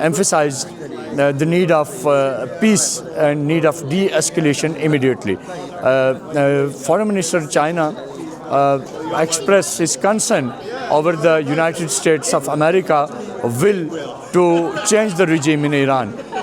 emphasized the need of peace and need of de-escalation immediately. Foreign Minister China expressed his concern over the United States of America will to change the regime in Iran.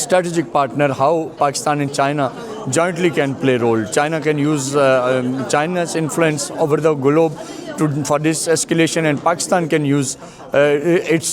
strategic partner, how Pakistan and China jointly can play role. China can use China's influence over the globe for this escalation, and Pakistan can use its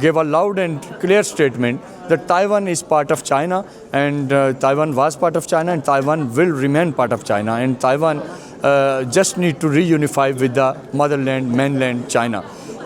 gave a loud and clear statement that Taiwan is part of China, and Taiwan was part of China, and Taiwan will remain part of China, and Taiwan just need to reunify with the motherland, mainland China.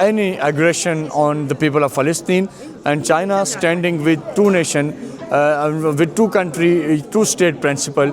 any aggression on the people of Palestine, and China standing with 2 nation with 2 country 2 state principle,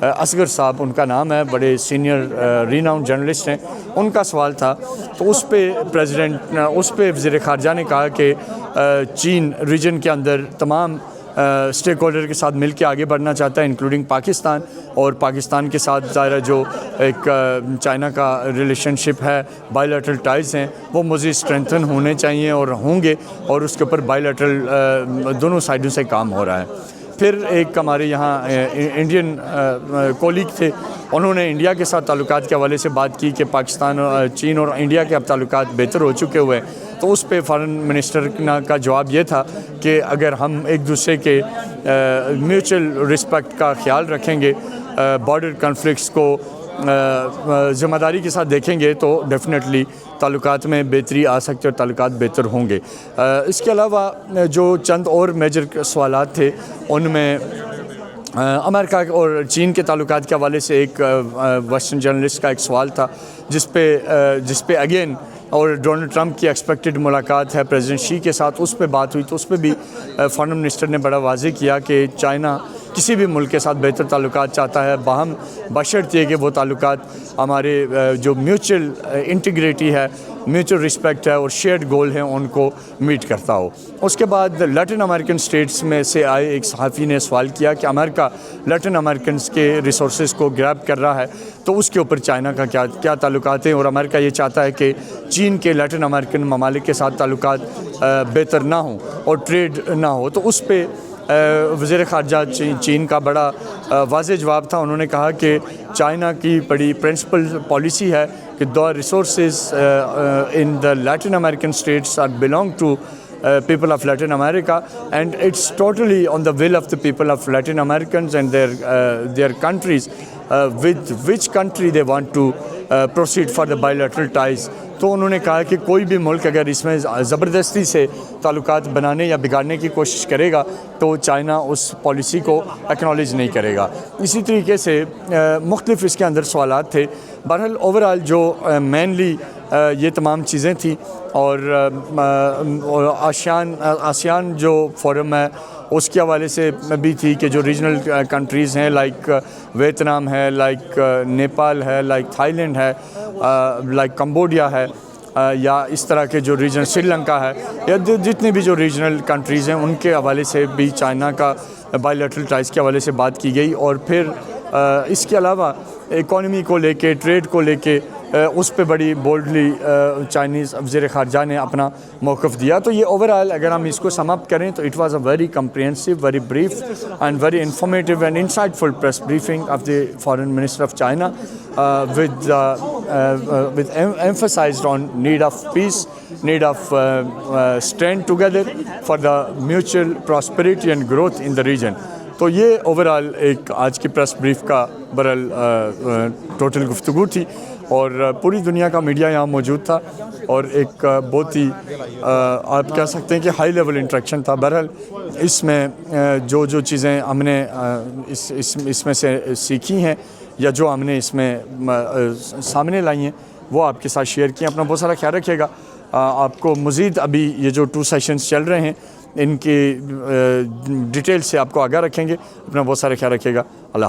Asghar صاحب ان کا نام ہے، بڑے senior renowned journalist ہیں، ان کا سوال تھا تو اس پہ وزیر خارجہ نے کہا کہ چین ریجن کے اندر تمام اسٹیک ہولڈر کے ساتھ مل کے آگے بڑھنا چاہتا ہے انکلوڈنگ پاکستان، اور پاکستان کے ساتھ ظاہر جو ایک چائنا کا ریلیشن شپ ہے، بائی لیٹرل ٹائز ہیں، وہ مزید اسٹرینتھن ہونے چاہیے اور ہوں گے، اور اس کے اوپر بائی لیٹرل دونوں سائڈوں سے کام ہو رہا ہے۔ پھر ایک ہمارے یہاں انڈین کولیگ تھے، انہوں نے انڈیا کے ساتھ تعلقات کے حوالے سے بات کی کہ پاکستان چین اور انڈیا کے اب تعلقات بہتر ہو چکے ہوئے ہیں، تو اس پہ فارن منسٹر کا جواب یہ تھا کہ اگر ہم ایک دوسرے کے میوچل رسپیکٹ کا خیال رکھیں گے، بارڈر کنفلکٹس کو ذمہ داری کے ساتھ دیکھیں گے تو ڈیفینیٹلی تعلقات میں بہتری آ سکتی ہے اور تعلقات بہتر ہوں گے۔ اس کے علاوہ جو چند اور میجر سوالات تھے ان میں امریکہ اور چین کے تعلقات کے حوالے سے ایک ویسٹرن جرنلسٹ کا ایک سوال تھا جس پہ اگین اور ڈونلڈ ٹرمپ کی ایکسپیکٹڈ ملاقات ہے پریزیڈنٹ شی کے ساتھ، اس پہ بات ہوئی تو اس پہ بھی فارن منسٹر نے بڑا واضح کیا کہ چائنا کسی بھی ملک کے ساتھ بہتر تعلقات چاہتا ہے، باہم بشرط یہ کہ وہ تعلقات ہمارے جو میوچل انٹیگریٹی ہے، میوچل رسپیکٹ ہے اور شیئرڈ گول ہیں ان کو میٹ کرتا ہو۔ اس کے بعد لیٹن امریکن سٹیٹس میں سے آئے ایک صحافی نے سوال کیا کہ امریکہ لیٹن امریکنس کے ریسورسز کو گریب کر رہا ہے تو اس کے اوپر چائنا کا کیا تعلقات ہیں، اور امریکہ یہ چاہتا ہے کہ چین کے لیٹن امریکن ممالک کے ساتھ تعلقات بہتر نہ ہوں اور ٹریڈ نہ ہو۔ تو اس پہ وزیر خارجہ چین کا بڑا واضح جواب تھا، انہوں نے کہا کہ چائنا کی بڑی پرنسپل پالیسی ہے کہ the resources in the Latin American states are belong to people of Latin America, and it's totally on the will of the people of Latin Americans and their countries with which country they want to proceed for the bilateral ties۔ تو انہوں نے کہا کہ کوئی بھی ملک اگر اس میں زبردستی سے تعلقات بنانے یا بگاڑنے کی کوشش کرے گا تو چائنا اس پالیسی کو ایکنالج نہیں کرے گا۔ اسی طریقے سے مختلف اس کے اندر سوالات تھے۔ بہرحال اوورآل جو مینلی یہ تمام چیزیں تھیں، اور آسیان جو فورم ہے اس کے حوالے سے بھی تھی کہ جو ریجنل کنٹریز ہیں لائک ویتنام ہے، لائک نیپال ہے، لائک تھائی لینڈ ہے، لائک کمبوڈیا ہے، یا اس طرح کے جو ریجن سری لنکا ہے، یا جتنی بھی جو ریجنل کنٹریز ہیں ان کے حوالے سے بھی چائنا کا بائی لیٹرل ٹائز کے حوالے سے بات کی گئی۔ اور پھر اس کے علاوہ اکانومی کو لے کے، ٹریڈ کو لے کے اس پہ بڑی بولڈلی چائنیز وزیر خارجہ نے اپنا موقف دیا۔ تو یہ اوورآل اگر ہم اس کو سم اپ کریں تو it was a very comprehensive, very brief and very informative and insightful press briefing of the foreign minister of China with emphasized on need of peace, need of stand together for the mutual prosperity and growth in the region۔ تو یہ overall ایک آج کی press brief کا بہرحال total گفتگو تھی، اور پوری دنیا کا میڈیا یہاں موجود تھا، اور ایک بہت ہی آپ کہہ سکتے ہیں کہ ہائی لیول انٹریکشن تھا۔ بہرحال اس میں جو چیزیں ہم نے اس میں سے سیکھی ہیں یا جو ہم نے اس میں سامنے لائی ہیں وہ آپ کے ساتھ شیئر کی ہیں۔ اپنا بہت سارا خیال رکھیے گا۔ آپ کو مزید ابھی یہ جو 2 سیشنز چل رہے ہیں ان کی ڈیٹیل سے آپ کو آگاہ رکھیں گے۔ اپنا بہت سارا خیال رکھیے گا۔ اللہ